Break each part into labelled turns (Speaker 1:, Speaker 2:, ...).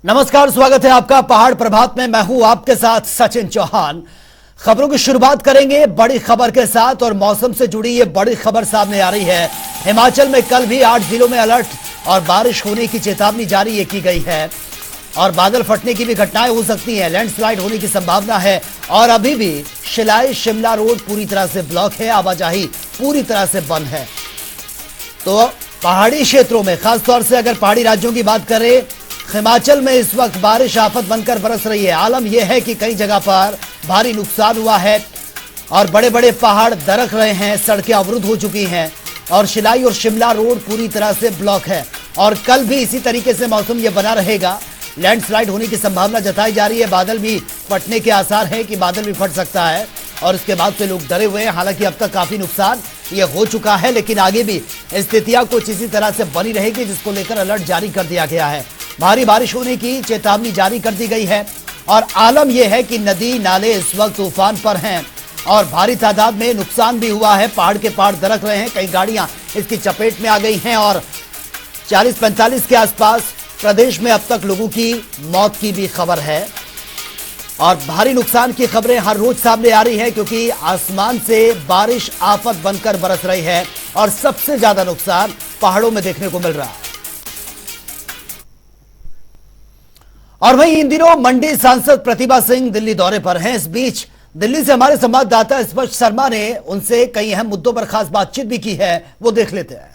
Speaker 1: नमस्कार, स्वागत है आपका पहाड़ प्रभात में। मैं हूं आपके साथ सचिन चौहान। खबरों की शुरुआत करेंगे बड़ी खबर के साथ और मौसम से जुड़ी ये बड़ी खबर सामने आ रही है। हिमाचल में कल भी 8 जिलों में अलर्ट और बारिश होने की चेतावनी जारी की गई है और बादल फटने की भी घटनाएं हो सकती हैं। लैंडस्लाइड होने की संभावना है और अभी भी शिलाई शिमला रोड पूरी तरह से ब्लॉक है, आवाजाही पूरी तरह से बंद है। तो पहाड़ी क्षेत्रों में, खासतौर से अगर पहाड़ी राज्यों की बात करें, हिमाचल में इस वक्त बारिश आफत बनकर बरस रही है। आलम यह है कि कई जगह पर भारी नुकसान हुआ है और बड़े बड़े पहाड़ दरक रहे हैं, सड़कें अवरुद्ध हो चुकी हैं और शिलाई और शिमला रोड पूरी तरह से ब्लॉक है। और कल भी इसी तरीके से मौसम यह बना रहेगा। लैंडस्लाइड होने की संभावना जताई जा रही है। बादल भी फटने के आसार है कि बादल भी फट सकता है और इसके बाद से लोग डरे हुए हैं। हालांकि अब तक काफी नुकसान ये हो चुका है, लेकिन आगे भी स्थितियां कुछ इसी तरह से बनी रहेगी, जिसको लेकर अलर्ट जारी कर दिया गया है। भारी बारिश होने की चेतावनी जारी कर दी गई है और आलम यह है कि नदी नाले इस वक्त तूफान पर हैं और भारी तादाद में नुकसान भी हुआ है। पहाड़ के पहाड़ दरक रहे हैं, कई गाड़ियां इसकी चपेट में आ गई हैं और 40-45 के आसपास प्रदेश में अब तक लोगों की मौत की भी खबर है और भारी नुकसान की खबरें हर रोज सामने आ रही है, क्योंकि आसमान से बारिश आफत बनकर बरस रही है और सबसे ज्यादा नुकसान पहाड़ों में देखने को मिल रहा है। और वहीं इन दिनों मंडी सांसद प्रतिभा सिंह दिल्ली दौरे पर हैं। इस बीच दिल्ली से हमारे संवाददाता स्पर्श शर्मा ने उनसे कई अहम मुद्दों पर खास बातचीत भी की है, वो देख लेते हैं।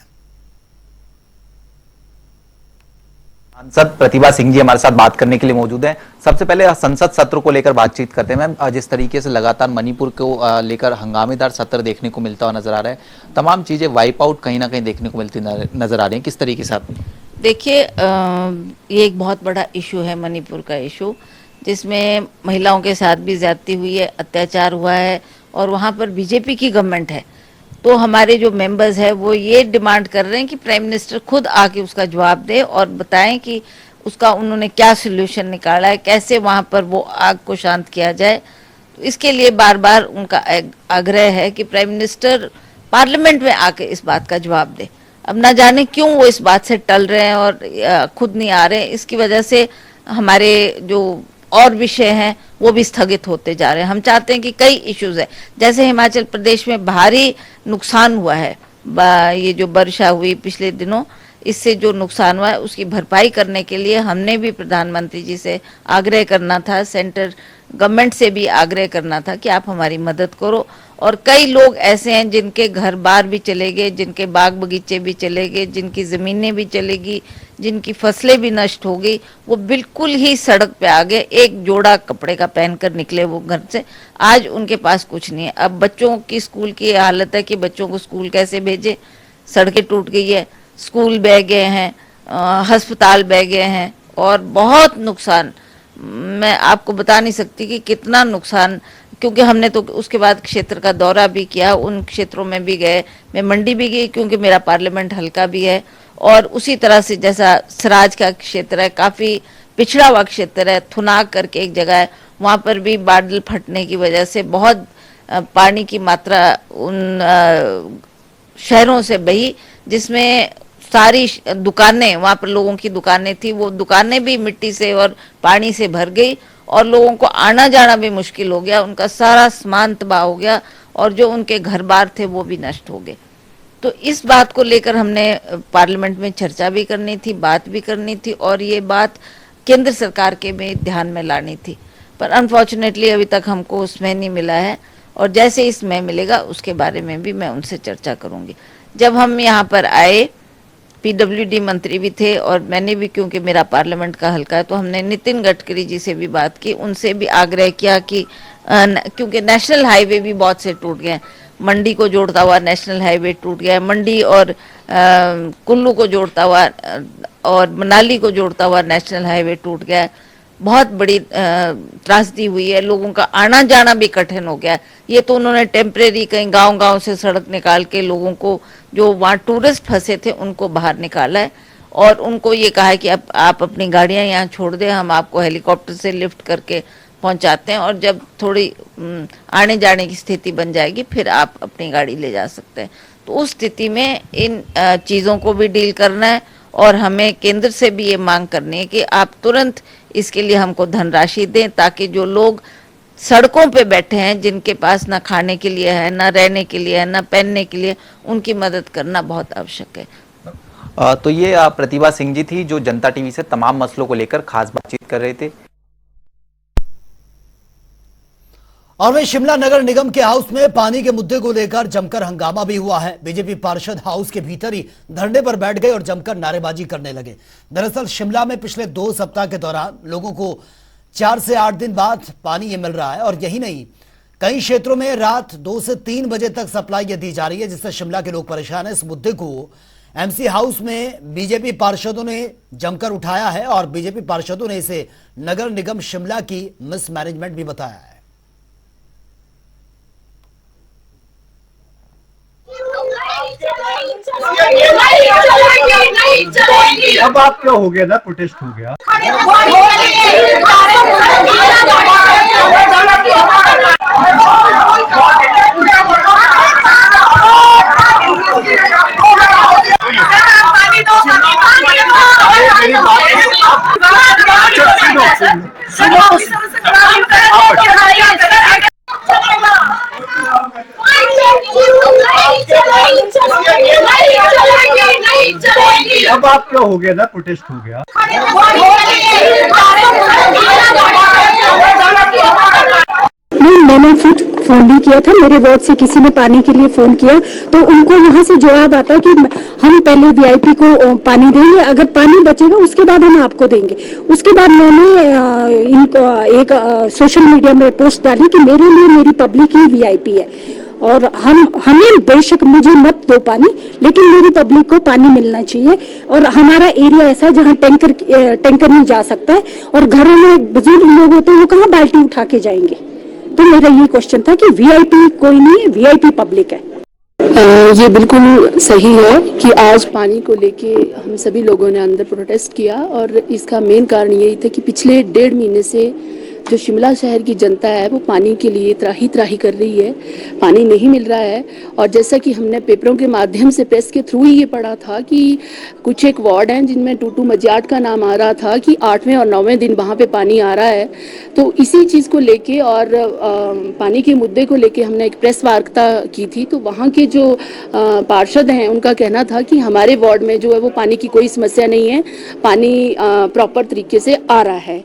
Speaker 2: सांसद प्रतिभा सिंह जी हमारे साथ बात करने के लिए मौजूद हैं। सबसे पहले संसद सत्र को लेकर बातचीत करते हैं। मैम, जिस तरीके से लगातार मणिपुर को लेकर हंगामेदार सत्र देखने को मिलता हुआ नजर आ रहा है, तमाम चीजें वाइप आउट कहीं ना कहीं देखने को मिलती नजर आ रही हैं, किस तरीके से आप
Speaker 3: देखिए, ये एक बहुत बड़ा इशू है, मणिपुर का इशू, जिसमें महिलाओं के साथ भी ज्यादती हुई है, अत्याचार हुआ है और वहाँ पर बीजेपी की गवर्नमेंट है। तो हमारे जो मेंबर्स हैं वो ये डिमांड कर रहे हैं कि प्राइम मिनिस्टर खुद आके उसका जवाब दे और बताएं कि उसका उन्होंने क्या सोल्यूशन निकाला है, कैसे वहाँ पर वो आग को शांत किया जाए। तो इसके लिए बार बार उनका आग्रह है कि प्राइम मिनिस्टर पार्लियामेंट में आके इस बात का जवाब दे। अब ना जाने क्यों वो इस बात से टल रहे हैं और खुद नहीं आ रहे। इसकी वजह से हमारे जो और विषय हैं वो भी स्थगित होते जा रहे हैं। हम चाहते हैं कि कई इश्यूज है, जैसे हिमाचल प्रदेश में भारी नुकसान हुआ है, ये जो वर्षा हुई पिछले दिनों, इससे जो नुकसान हुआ है उसकी भरपाई करने के लिए हमने भी प्रधानमंत्री जी से आग्रह करना था, सेंटर गवर्नमेंट से भी आग्रह करना था कि आप हमारी मदद करो। और कई लोग ऐसे हैं जिनके घर बार भी चले गए, जिनके बाग बगीचे भी चले गए, जिनकी ज़मीनें भी चलेगी, जिनकी फसलें भी नष्ट हो गई, वो बिल्कुल ही सड़क पे आ गए। एक जोड़ा कपड़े का पहनकर निकले वो घर से, आज उनके पास कुछ नहीं है। अब बच्चों की स्कूल की हालत है कि बच्चों को स्कूल कैसे भेजें, सड़कें टूट गई है, स्कूल बह गए हैं, अस्पताल बह गए हैं और बहुत नुकसान। मैं आपको बता नहीं सकती कि कितना नुकसान, क्योंकि हमने तो उसके बाद क्षेत्र का दौरा भी किया, उन क्षेत्रों में भी गए। मैं मंडी भी गई क्योंकि मेरा पार्लियामेंट हल्का भी है और उसी तरह से जैसा सराज का क्षेत्र है, काफ़ी पिछड़ा हुआ क्षेत्र है, थुनाग करके एक जगह है, वहाँ पर भी बादल फटने की वजह से बहुत पानी की मात्रा उन शहरों से बही, जिसमें सारी दुकानें, वहाँ पर लोगों की दुकानें थी, वो दुकानें भी मिट्टी से और पानी से भर गई और लोगों को आना जाना भी मुश्किल हो गया। उनका सारा सामान तबाह हो गया और जो उनके घर बार थे वो भी नष्ट हो गए। तो इस बात को लेकर हमने पार्लियामेंट में चर्चा भी करनी थी, बात भी करनी थी और ये बात केंद्र सरकार के में ध्यान में लानी थी, पर अनफॉर्चुनेटली अभी तक हमको उसमें नहीं मिला है और जैसे इसमें मिलेगा उसके बारे में भी मैं उनसे चर्चा करूँगी। जब हम यहाँ पर आए, पीडब्ल्यूडी मंत्री भी थे और मैंने भी, क्योंकि मेरा पार्लियामेंट का हल्का है, तो हमने नितिन गडकरी जी से भी बात की, उनसे भी आग्रह किया कि क्योंकि नेशनल हाईवे भी बहुत से टूट गए, मंडी को जोड़ता हुआ नेशनल हाईवे टूट गया है, मंडी और कुल्लू को जोड़ता हुआ और मनाली को जोड़ता हुआ नेशनल हाईवे टूट गया है। बहुत बड़ी त्रासदी हुई है, लोगों का आना जाना भी कठिन हो गया है। ये तो उन्होंने टेम्परेरी कहीं गांव-गांव से सड़क निकाल के लोगों को, जो वहाँ टूरिस्ट फंसे थे, उनको बाहर निकाला है और उनको ये कहा है कि अब आप अपनी गाड़ियाँ यहाँ छोड़ दें, हम आपको हेलीकॉप्टर से लिफ्ट करके पहुँचाते हैं और जब थोड़ी आने जाने की स्थिति बन जाएगी फिर आप अपनी गाड़ी ले जा सकते हैं। तो उस स्थिति में इन चीज़ों को भी डील करना है और हमें केंद्र से भी ये मांग करनी है कि आप तुरंत इसके लिए हमको धनराशि दें, ताकि जो लोग सड़कों पे बैठे हैं, जिनके पास ना खाने के लिए है, ना रहने के लिए है, ना पहनने के लिए, उनकी मदद करना बहुत आवश्यक है।
Speaker 2: तो ये प्रतिभा सिंह जी थी जो जनता टीवी से तमाम मसलों को लेकर खास बातचीत कर रहे थे।
Speaker 1: और वहीं शिमला नगर निगम के हाउस में पानी के मुद्दे को लेकर जमकर हंगामा भी हुआ है। बीजेपी पार्षद हाउस के भीतर ही धरने पर बैठ गए और जमकर नारेबाजी करने लगे। दरअसल शिमला में पिछले 2 सप्ताह के दौरान लोगों को 4 से 8 दिन बाद पानी ये मिल रहा है, और यही नहीं, कई क्षेत्रों में रात 2 से 3 बजे तक सप्लाई ये दी जा रही है, जिससे शिमला के लोग परेशान हैं। इस मुद्दे को एमसी हाउस में बीजेपी पार्षदों ने जमकर उठाया है और बीजेपी पार्षदों ने इसे नगर निगम शिमला की मिसमैनेजमेंट भी बताया है।
Speaker 4: अब आप क्या हो गया ना, प्रोटेस्ट हो गया। अब आप क्या हो गया ना, प्रोटेस्ट हो गया।
Speaker 5: नहीं, मैंने खुद फोन भी किया था, मेरे वार्ड से किसी ने पानी के लिए फोन किया तो उनको यहाँ से जवाब आता कि हम पहले वीआईपी को पानी देंगे, अगर पानी बचेगा उसके बाद हम आपको देंगे। उसके बाद मैंने इनको एक सोशल मीडिया में पोस्ट डाली कि मेरे लिए मेरी पब्लिक ही वीआईपी है और हमें बेशक मुझे मत दो पानी, लेकिन मेरी पब्लिक को पानी मिलना चाहिए। और हमारा एरिया ऐसा है जहाँ टैंकर नहीं जा सकता है और घरों में बुजुर्ग लोग होते हैं, वो कहाँ बाल्टी उठा के जाएंगे। तो मेरा ये क्वेश्चन था कि वीआईपी कोई नहीं है, वीआईपी पब्लिक है।
Speaker 6: ये बिल्कुल सही है कि आज पानी को लेके हम सभी लोगों ने अंदर प्रोटेस्ट किया और इसका मेन कारण यही था कि पिछले 1.5 महीने से जो शिमला शहर की जनता है वो पानी के लिए त्राही त्राही कर रही है, पानी नहीं मिल रहा है। और जैसा कि हमने पेपरों के माध्यम से प्रेस के थ्रू ही ये पढ़ा था कि कुछ एक वार्ड हैं जिनमें टूटू मजियाट का नाम आ रहा था कि 8वें और 9वें दिन वहाँ पे पानी आ रहा है। तो इसी चीज़ को लेके और पानी के मुद्दे को लेके हमने एक प्रेस वार्ता की थी। तो वहाँ के जो पार्षद हैं उनका कहना था कि हमारे वार्ड में जो है वो पानी की कोई समस्या नहीं है, पानी प्रॉपर तरीके से आ रहा है।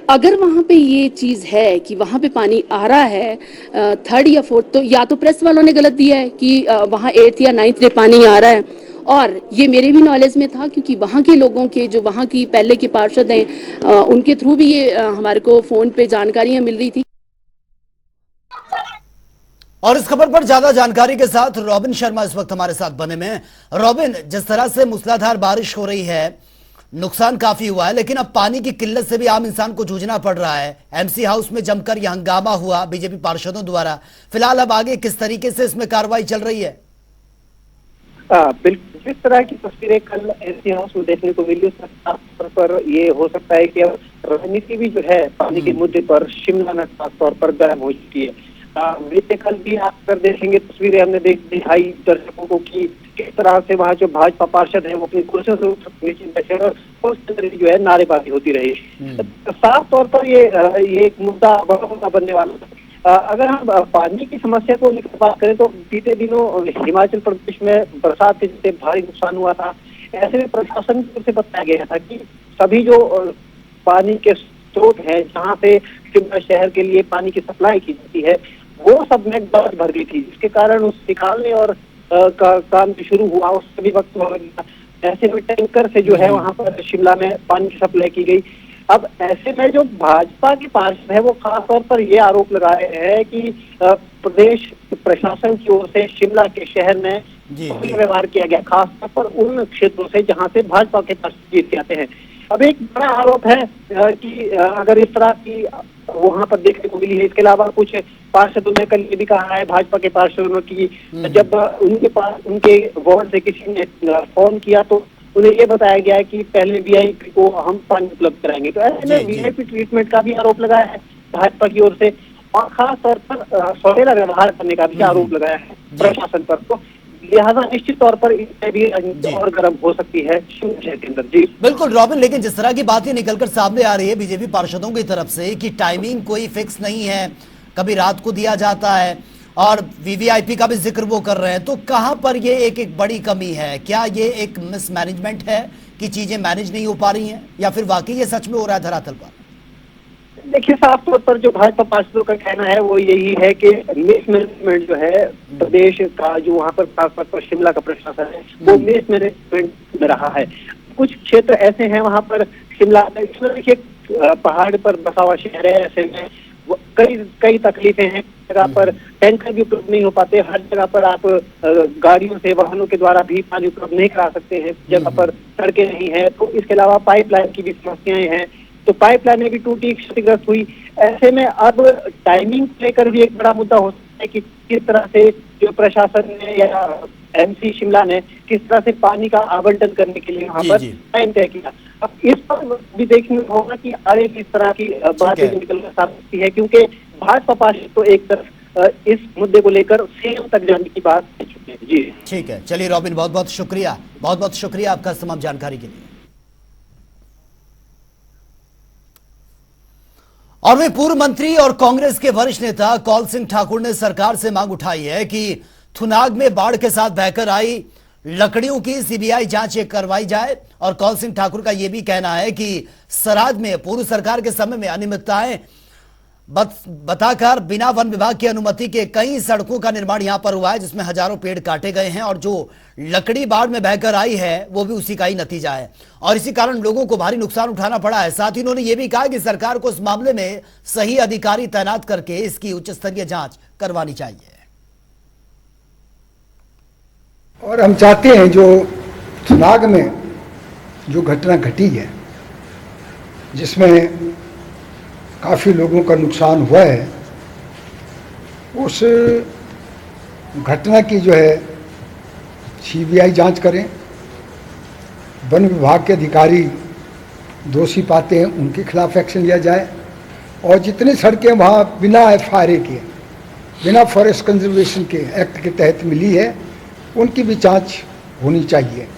Speaker 6: अगर वहाँ पे ये चीज़ है कि वहाँ पे पानी आ रहा है 3rd या 4th, तो या तो प्रेस वालों ने गलत दिया है कि वहाँ 8th या 9th डे पानी आ रहा है, और ये मेरे भी नॉलेज में था क्योंकि वहाँ के लोगों के जो वहाँ की पहले के पार्षद हैं उनके थ्रू भी ये हमारे को फ़ोन पे जानकारियाँ मिल रही थी।
Speaker 1: और इस खबर पर ज्यादा जानकारी के साथ रॉबिन शर्मा इस वक्त हमारे साथ बने में। रॉबिन, जिस तरह से मूसलाधार बारिश हो रही है, नुकसान काफी हुआ है, लेकिन अब पानी की किल्लत से भी आम इंसान को जूझना पड़ रहा है। एमसी हाउस में जमकर यह हंगामा हुआ बीजेपी पार्षदों द्वारा। फिलहाल अब आगे किस तरीके से इसमें कार्रवाई चल रही है?
Speaker 7: बिल्कुल, जिस तरह की तस्वीरें कल एमसी हाउस में देखने को मिली, उस तौर पर ये हो सकता है कि अब राजनीति भी जो है पानी के मुद्दे पर शिमला में खास तौर पर गर्म हो चुकी है। बीते कल भी आप अगर देखेंगे तस्वीरें हमने दिखाई दर्शकों को कि किस तरह से वहाँ जो भाजपा पार्षद है वो अपनी कुर्सियों से नीचे बैठे और उस तरह जो है नारेबाजी होती रही। साफ तौर पर ये एक मुद्दा बड़ा मुद्दा बनने वाला। अगर हम पानी की समस्या को लेकर बात करें तो बीते दिनों हिमाचल प्रदेश में बरसात के चलते भारी नुकसान हुआ था। ऐसे में प्रशासन की ओर से बताया गया था कि सभी जो पानी के स्रोत हैं जहाँ से शिमला शहर के लिए पानी की सप्लाई की जाती है वो सब में बर्फ भर गई थी, जिसके कारण उस निकालने और काम शुरू हुआ उससे भी वक्त लग गया। ऐसे में टैंकर से जो है वहाँ पर शिमला में पानी की सप्लाई की गई। अब ऐसे में जो भाजपा के पार्षद है वो खास तौर पर ये आरोप लगा रहे हैं कि प्रदेश प्रशासन की ओर से शिमला के शहर में व्यवहार किया गया, खास तौर पर उन क्षेत्रों से जहाँ से भाजपा के पार्षद जीत जाते हैं। अब एक बड़ा आरोप है कि अगर इस तरह की वहाँ पर देखने को मिली है। इसके अलावा कुछ पार्षदों ने कल ये भी कहा है, भाजपा के पार्षदों की, जब उनके पास उनके वार्ड से किसी ने फोन किया तो उन्हें ये बताया गया है कि पहले वीआईपी को हम पानी उपलब्ध कराएंगे। तो ऐसे में वीआईपी ट्रीटमेंट का भी आरोप लगाया है भाजपा की ओर से और खास तौर पर सौतेला व्यवहार करने का भी आरोप लगाया है प्रशासन पर। तो लिहाजा निश्चित तौर पर इससे भी राजनीति और गर्म हो सकती है शिमला शहर के अंदर। जी
Speaker 1: बिल्कुल रॉबिन, लेकिन जिस तरह की बातें निकलकर सामने आ रही है बीजेपी पार्षदों की तरफ से कि टाइमिंग कोई फिक्स नहीं है, कभी रात को दिया जाता है और वीवीआईपी का भी जिक्र वो कर रहे हैं, तो कहां पर ये एक बड़ी कमी है? क्या ये एक मिसमैनेजमेंट है कि चीजें मैनेज नहीं हो पा रही हैं, या फिर वाकई ये सच में हो रहा है धरातल पर?
Speaker 7: देखिए, साफ तौर पर जो भाजपा पार्षदों का कहना है वो यही है कि मिसमैनेजमेंट जो है प्रदेश का, जो वहाँ पर खासतौर पर शिमला का प्रशासन है वो मिसमैनेजमेंट में रहा है। कुछ क्षेत्र ऐसे हैं वहाँ पर शिमला देखिए पहाड़ पर बसा हुआ शहर है, ऐसे में कई तकलीफें हैं। जगह पर टैंकर भी उपलब्ध नहीं हो पाते, हर जगह पर आप गाड़ियों से, वाहनों के द्वारा भी पानी उपलब्ध नहीं करा सकते हैं, जगह पर सड़कें नहीं है, तो इसके अलावा पाइपलाइन की भी समस्याएं हैं, तो पाइपलाइनें भी टूटी, क्षतिग्रस्त हुई। ऐसे में अब टाइमिंग लेकर भी एक बड़ा मुद्दा हो सकता है कि किस तरह से जो प्रशासन ने या एमसी शिमला ने किस तरह से पानी का आवंटन करने के लिए वहाँ पर टाइम तय किया। अब इस पर भी देखने होगा कि आगे किस तरह की बातें निकल कर सकती है, क्योंकि भाजपा पार्षद तो एक तरफ इस मुद्दे को लेकर सीएम तक जाने की बात कह चुके हैं। जी
Speaker 1: ठीक है, चलिए रॉबिन, बहुत बहुत शुक्रिया आपका तमाम जानकारी के लिए। और वे पूर्व मंत्री और कांग्रेस के वरिष्ठ नेता कौल सिंह ठाकुर ने सरकार से मांग उठाई है कि थुनाग में बाढ़ के साथ बहकर आई लकड़ियों की सीबीआई जांच करवाई जाए। और कौल सिंह ठाकुर का यह भी कहना है कि सराज में पूर्व सरकार के समय में अनियमितताएं बताकर बिना वन विभाग की अनुमति के कई सड़कों का निर्माण यहां पर हुआ है, जिसमें हजारों पेड़ काटे गए हैं और जो लकड़ी बाढ़ में बहकर आई है वो भी उसी का ही नतीजा है और इसी कारण लोगों को भारी नुकसान उठाना पड़ा है। साथ ही उन्होंने ये भी कहा कि सरकार को इस मामले में सही अधिकारी तैनात करके इसकी उच्च स्तरीय जांच करवानी चाहिए।
Speaker 8: और हम चाहते हैं जो थुनाग में जो घटना घटी है, जिसमें काफ़ी लोगों का नुकसान हुआ है, उस घटना की जो है सीबीआई जांच करें, वन विभाग के अधिकारी दोषी पाते हैं उनके खिलाफ एक्शन लिया जाए और जितनी सड़कें वहाँ बिना FRA के, बिना फॉरेस्ट कंजर्वेशन के एक्ट के तहत मिली है, उनकी भी जांच होनी चाहिए।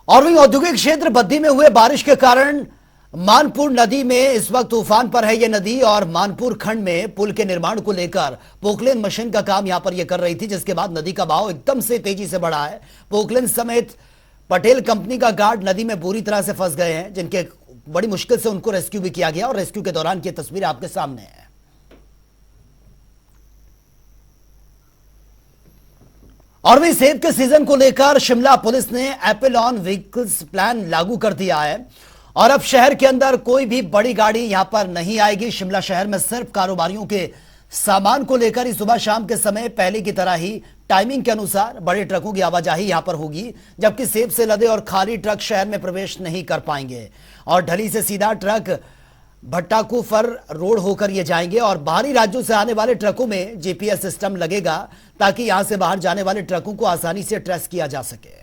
Speaker 1: और वहीं औद्योगिक क्षेत्र बद्दी में हुए बारिश के कारण मानपुर नदी में इस वक्त तूफान पर है ये नदी और मानपुर खंड में पुल के निर्माण को लेकर पोकलेन मशीन का काम यहां पर ये कर रही थी, जिसके बाद नदी का बहाव एकदम से तेजी से बढ़ा है। पोकलेन समेत पटेल कंपनी का गार्ड नदी में बुरी तरह से फंस गए हैं, जिनके बड़ी मुश्किल से उनको रेस्क्यू भी किया गया और रेस्क्यू के दौरान की तस्वीर आपके सामने है। और भी सेब के सीजन को लेकर शिमला पुलिस ने एपल ऑन व्हीकल्स प्लान लागू कर दिया है और अब शहर के अंदर कोई भी बड़ी गाड़ी यहां पर नहीं आएगी। शिमला शहर में सिर्फ कारोबारियों के सामान को लेकर ही सुबह शाम के समय पहले की तरह ही टाइमिंग के अनुसार बड़े ट्रकों की आवाजाही यहां पर होगी, जबकि सेब से लदे और खाली ट्रक शहर में प्रवेश नहीं कर पाएंगे और ढली से सीधा ट्रक भट्टाकुफर रोड होकर ये जाएंगे और बाहरी राज्यों से आने वाले ट्रकों में जीपीएस सिस्टम लगेगा ताकि यहां से बाहर जाने वाले ट्रकों को आसानी से ट्रेस किया जा सके।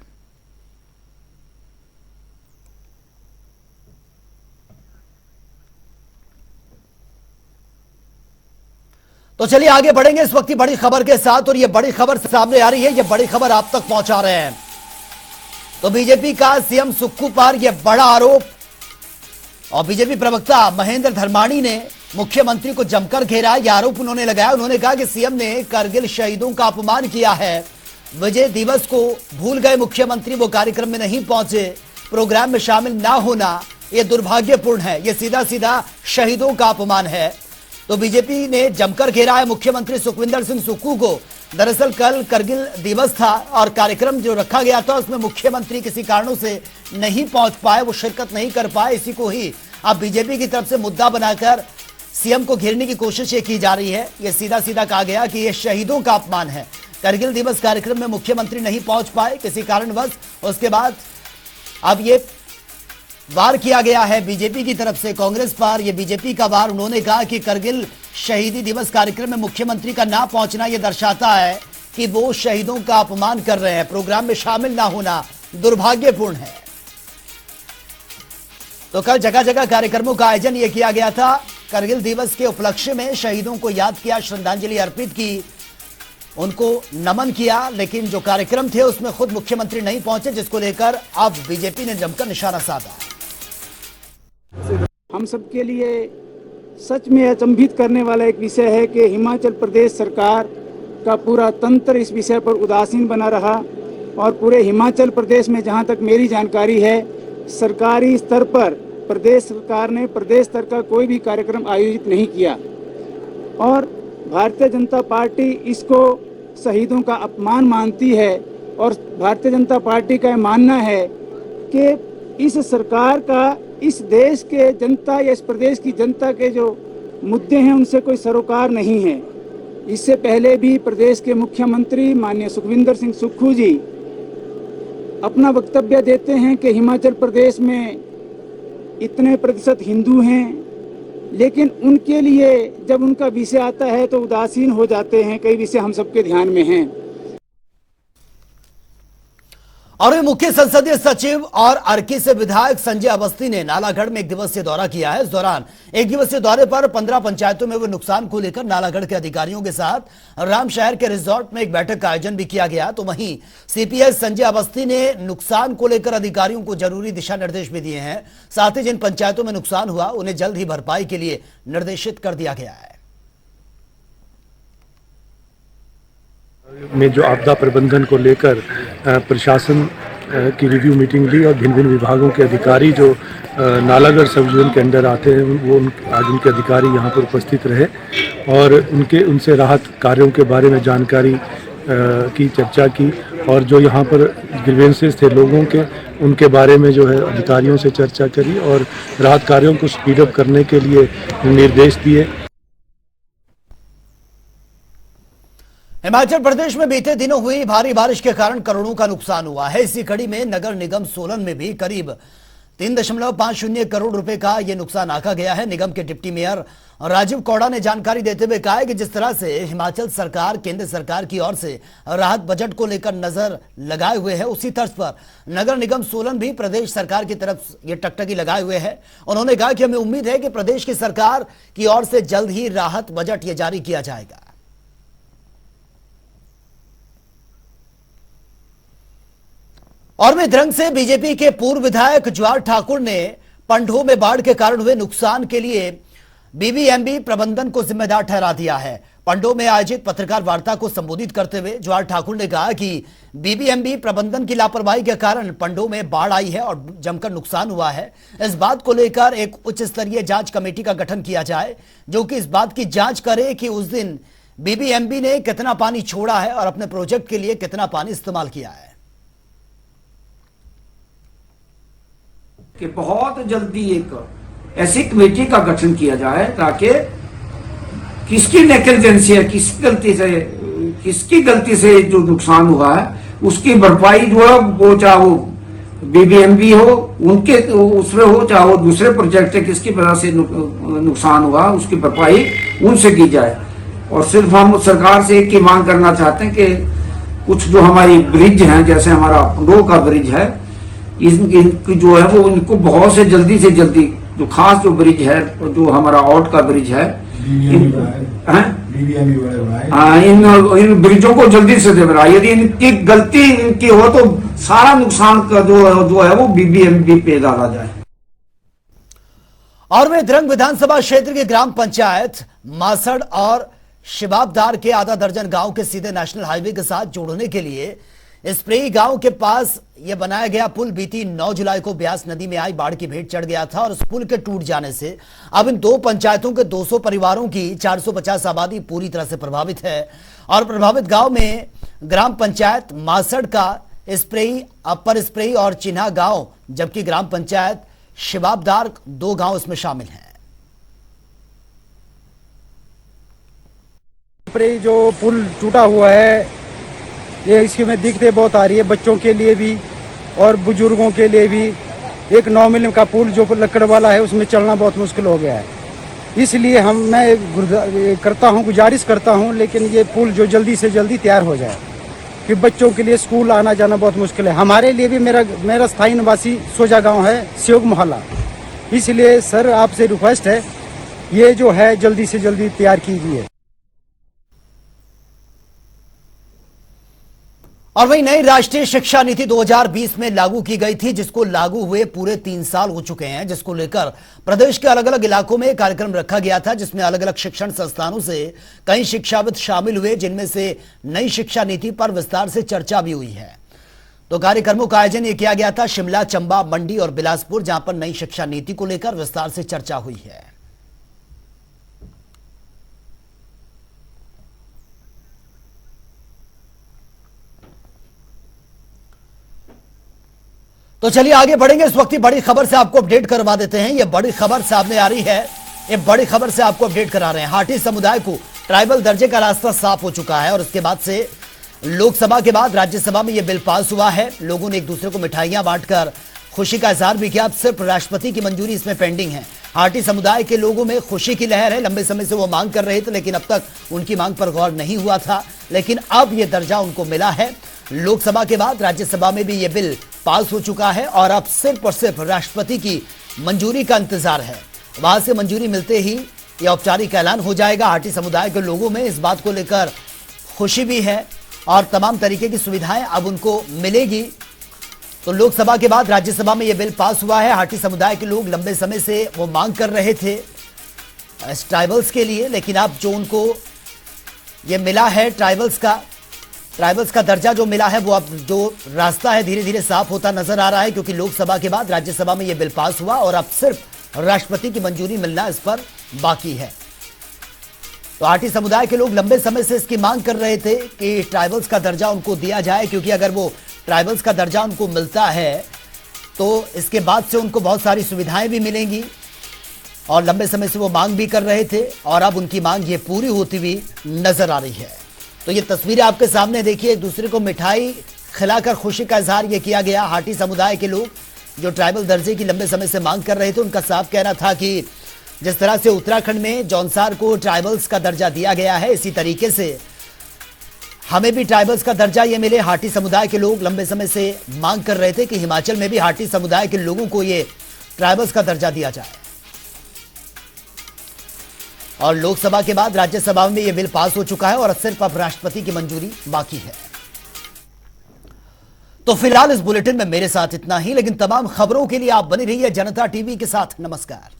Speaker 1: तो चलिए आगे बढ़ेंगे इस वक्त की बड़ी खबर के साथ और ये बड़ी खबर सामने आ रही है, ये बड़ी खबर आप तक पहुंचा रहे हैं। तो बीजेपी का सीएम सुक्खू पर यह बड़ा आरोप और बीजेपी प्रवक्ता महेंद्र धर्माणी ने मुख्यमंत्री को जमकर घेरा। यह आरोप उन्होंने लगाया। उन्होंने कहा कि सीएम ने करगिल शहीदों का अपमान किया है, विजय दिवस को भूल गए मुख्यमंत्री, वो कार्यक्रम में नहीं पहुंचे, प्रोग्राम में शामिल ना होना यह दुर्भाग्यपूर्ण है, यह सीधा सीधा शहीदों का अपमान है। तो बीजेपी ने जमकर घेरा है मुख्यमंत्री सुखविंदर सिंह सुक्खू को। दरअसल कल करगिल दिवस था और कार्यक्रम जो रखा गया था उसमें मुख्यमंत्री किसी कारणों से नहीं पहुंच पाए, वो शिरकत नहीं कर पाए। इसी को ही अब बीजेपी की तरफ से मुद्दा बनाकर सीएम को घेरने की कोशिश ये की जा रही है। ये सीधा सीधा कहा गया कि यह शहीदों का अपमान है। करगिल दिवस कार्यक्रम में मुख्यमंत्री नहीं पहुंच पाए किसी कारणवश, उसके बाद अब ये वार किया गया है बीजेपी की तरफ से कांग्रेस पर। यह बीजेपी का वार। उन्होंने कहा कि करगिल शहीदी दिवस कार्यक्रम में मुख्यमंत्री का ना पहुंचना यह दर्शाता है कि वो शहीदों का अपमान कर रहे हैं, प्रोग्राम में शामिल ना होना दुर्भाग्यपूर्ण है। तो कल जगह जगह कार्यक्रमों का आयोजन यह किया गया था करगिल दिवस के उपलक्ष्य में शहीदों को याद किया, श्रद्धांजलि अर्पित की, उनको नमन किया। लेकिन जो कार्यक्रम थे उसमें खुद मुख्यमंत्री नहीं पहुंचे, जिसको लेकर अब बीजेपी ने जमकर निशाना साधा।
Speaker 9: हम सबके लिए सच में अचंभित करने वाला एक विषय है कि हिमाचल प्रदेश सरकार का पूरा तंत्र इस विषय पर उदासीन बना रहा और पूरे हिमाचल प्रदेश में जहां तक मेरी जानकारी है, सरकारी स्तर पर प्रदेश सरकार ने प्रदेश स्तर का कोई भी कार्यक्रम आयोजित नहीं किया और भारतीय जनता पार्टी इसको शहीदों का अपमान मानती है। और भारतीय जनता पार्टी का मानना है कि इस सरकार का इस देश के जनता या इस प्रदेश की जनता के जो मुद्दे हैं उनसे कोई सरोकार नहीं है। इससे पहले भी प्रदेश के मुख्यमंत्री माननीय सुखविंदर सिंह सुक्खू जी अपना वक्तव्य देते हैं कि हिमाचल प्रदेश में इतने प्रतिशत हिंदू हैं, लेकिन उनके लिए जब उनका विषय आता है तो उदासीन हो जाते हैं। कई विषय हम सबके ध्यान में हैं।
Speaker 1: और वे मुख्य संसदीय सचिव और अर्की से विधायक संजय अवस्थी ने नालागढ़ में एक दिवसीय दौरा किया है। इस दौरान एक दिवसीय दौरे पर 15 पंचायतों में हुए नुकसान को लेकर नालागढ़ के अधिकारियों के साथ रामशहर के रिजॉर्ट में एक बैठक का आयोजन भी किया गया। तो वहीं सीपीएस संजय अवस्थी ने नुकसान को लेकर अधिकारियों को जरूरी दिशा निर्देश भी दिए हैं। साथ ही जिन पंचायतों में नुकसान हुआ उन्हें जल्द ही भरपाई के लिए निर्देशित कर दिया गया है।
Speaker 10: में जो आपदा प्रबंधन को लेकर प्रशासन की रिव्यू मीटिंग ली और भिन्न भिन्न विभागों के अधिकारी जो नालागढ़ सब डिवीजन के अंडर आते हैं वो आज उनके अधिकारी यहाँ पर उपस्थित रहे और उनसे राहत कार्यों के बारे में जानकारी की चर्चा की और जो यहाँ पर ग्रीवेंसेस थे लोगों के उनके बारे में जो है अधिकारियों से चर्चा करी और राहत कार्यों को स्पीडअप करने के लिए निर्देश दिए।
Speaker 1: हिमाचल प्रदेश में बीते दिनों हुई भारी बारिश के कारण करोड़ों का नुकसान हुआ है। इसी कड़ी में नगर निगम सोलन में भी करीब 3.50 करोड़ रुपए का यह नुकसान आंका गया है। निगम के डिप्टी मेयर राजीव कौड़ा ने जानकारी देते हुए कहा है कि जिस तरह से हिमाचल सरकार केंद्र सरकार की ओर से राहत बजट को लेकर नजर लगाए हुए है, उसी तर्ज पर नगर निगम सोलन भी प्रदेश सरकार की तरफ ये टकटकी लगाए हुए है। उन्होंने कहा कि हमें उम्मीद है कि प्रदेश की सरकार की ओर से जल्द ही राहत बजट ये जारी किया जाएगा। और मध्यरंग से बीजेपी के पूर्व विधायक जवाहर ठाकुर ने पंडोह में बाढ़ के कारण हुए नुकसान के लिए बीबीएमबी प्रबंधन को जिम्मेदार ठहरा दिया है। पंडोह में आयोजित पत्रकार वार्ता को संबोधित करते हुए जवाहर ठाकुर ने कहा कि बीबीएमबी प्रबंधन की लापरवाही के कारण पंडोह में बाढ़ आई है और जमकर नुकसान हुआ है। इस बात को लेकर एक उच्च स्तरीय जांच कमेटी का गठन किया जाए जो कि इस बात की जांच करे कि उस दिन बीबीएमबी ने कितना पानी छोड़ा है और अपने प्रोजेक्ट के लिए कितना पानी इस्तेमाल किया है।
Speaker 11: कि बहुत जल्दी एक ऐसी कमेटी का गठन किया जाए ताकि किसकी नेग्लिजेंसी है, किसकी गलती से जो नुकसान हुआ है उसकी भरपाई जो है वो चाहे वो बीबीएमबी हो उनके उसमें हो चाहे वो दूसरे प्रोजेक्ट है किसकी वजह से नुकसान हुआ उसकी भरपाई उनसे की जाए। और सिर्फ हम सरकार से एक ही मांग करना चाहते हैं कि कुछ जो हमारी ब्रिज हैं जैसे हमारा पंडोह का ब्रिज है इनकी जो है वो इनको बहुत से जल्दी जो खास जो ब्रिज है जो हमारा आउट का ब्रिज है इन ब्रिजों को जल्दी से देना। यदि इनकी गलती इनकी हो तो सारा नुकसान का जो है वो बीबीएमबी पे डाला जाए।
Speaker 1: और मध्यरंग विधानसभा क्षेत्र के ग्राम पंचायत मासड़ और शिबाबदार के आधा दर्जन गांव के सीधे नेशनल हाईवे के साथ जोड़ने के लिए स्प्रेई गांव के पास यह बनाया गया पुल बीती 9 जुलाई को ब्यास नदी में आई बाढ़ की भेंट चढ़ गया था और उस पुल के टूट जाने से अब इन दो पंचायतों के 200 परिवारों की 450 आबादी पूरी तरह से प्रभावित है। और प्रभावित गांव में ग्राम पंचायत मासड़ का स्प्रेई अपर स्प्रेई और चिन्हा गांव जबकि ग्राम पंचायत शिबाबदार 2 गांव इसमें शामिल हैं।
Speaker 9: स्प्रेई जो पुल टूटा हुआ है ये इसकी में दिक्कतें बहुत आ रही है बच्चों के लिए भी और बुजुर्गों के लिए भी। एक 9 मिली का पुल जो लकड़ वाला है उसमें चलना बहुत मुश्किल हो गया है। इसलिए मैं गुजारिश करता हूं लेकिन ये पुल जो जल्दी से जल्दी तैयार हो जाए कि बच्चों के लिए स्कूल आना जाना बहुत मुश्किल है। हमारे लिए भी मेरा स्थायी निवासी सोजा गाँव है, सेवक मोहल्ला। इसलिए सर आपसे रिक्वेस्ट है
Speaker 4: ये जो है जल्दी से जल्दी तैयार कीजिए।
Speaker 1: और वही नई राष्ट्रीय शिक्षा नीति 2020 में लागू की गई थी, जिसको लागू हुए पूरे 3 साल हो चुके हैं, जिसको लेकर प्रदेश के अलग अलग इलाकों में कार्यक्रम रखा गया था, जिसमें अलग अलग शिक्षण संस्थानों से कई शिक्षाविद शामिल हुए, जिनमें से नई शिक्षा नीति पर विस्तार से चर्चा भी हुई है। तो कार्यक्रमों का आयोजन ये किया गया था शिमला, चंबा, मंडी और बिलासपुर, जहां पर नई शिक्षा नीति को लेकर विस्तार से चर्चा हुई है। तो चलिए आगे बढ़ेंगे। इस वक्त की बड़ी खबर से आपको अपडेट करवा देते हैं। ये बड़ी खबर सामने आ रही है, ये बड़ी खबर से आपको अपडेट करा रहे हैं। हाटी समुदाय को ट्राइबल दर्जे का रास्ता साफ हो चुका है और उसके बाद से लोकसभा के बाद राज्यसभा में यह बिल पास हुआ है। लोगों ने एक दूसरे को मिठाइयां बांटकर खुशी का इजहार भी किया। अब सिर्फ राष्ट्रपति की मंजूरी इसमें पेंडिंग है। हाटी समुदाय के लोगों में खुशी की लहर है। लंबे समय से वो मांग कर रहे थे, लेकिन अब तक उनकी मांग पर गौर नहीं हुआ था, लेकिन अब यह दर्जा उनको मिला है। लोकसभा के बाद राज्यसभा में भी यह बिल पास हो चुका है और अब सिर्फ और सिर्फ राष्ट्रपति की मंजूरी का इंतजार है। वहां से मंजूरी मिलते ही यह औपचारिक ऐलान हो जाएगा। हाटी समुदाय के लोगों में इस बात को लेकर खुशी भी है और तमाम तरीके की सुविधाएं अब उनको मिलेगी। तो लोकसभा के बाद राज्यसभा में यह बिल पास हुआ है। हाटी समुदाय के लोग लंबे समय से वो मांग कर रहे थे ट्राइबल्स के लिए, लेकिन अब जो उनको ये मिला है ट्राइबल्स का दर्जा जो मिला है, वो अब जो रास्ता है धीरे धीरे साफ होता नजर आ रहा है, क्योंकि लोकसभा के बाद राज्यसभा में यह बिल पास हुआ और अब सिर्फ राष्ट्रपति की मंजूरी मिलना इस पर बाकी है। तो हाटी समुदाय के लोग लंबे समय से इसकी मांग कर रहे थे कि ट्राइबल्स का दर्जा उनको दिया जाए, क्योंकि अगर वो ट्राइबल्स का दर्जा उनको मिलता है तो इसके बाद से उनको बहुत सारी सुविधाएं भी मिलेंगी और लंबे समय से वो मांग भी कर रहे थे और अब उनकी मांग ये पूरी होती हुई नजर आ रही है। तो ये तस्वीरें आपके सामने देखिए, एक दूसरे को मिठाई खिलाकर खुशी का इजहार ये किया गया। हाटी समुदाय के लोग जो ट्राइबल दर्जे की लंबे समय से मांग कर रहे थे, उनका साफ कहना था कि जिस तरह से उत्तराखंड में जौनसार को ट्राइबल्स का दर्जा दिया गया है, इसी तरीके से हमें भी ट्राइबल्स का दर्जा ये मिले। हाटी समुदाय के लोग लंबे समय से मांग कर रहे थे कि हिमाचल में भी हाटी समुदाय के लोगों को ये ट्राइबल्स का दर्जा दिया जाए। और लोकसभा के बाद राज्यसभा में यह बिल पास हो चुका है और सिर्फ अब राष्ट्रपति की मंजूरी बाकी है। तो फिलहाल इस बुलेटिन में मेरे साथ इतना ही, लेकिन तमाम खबरों के लिए आप बने रहिए जनता टीवी के साथ। नमस्कार।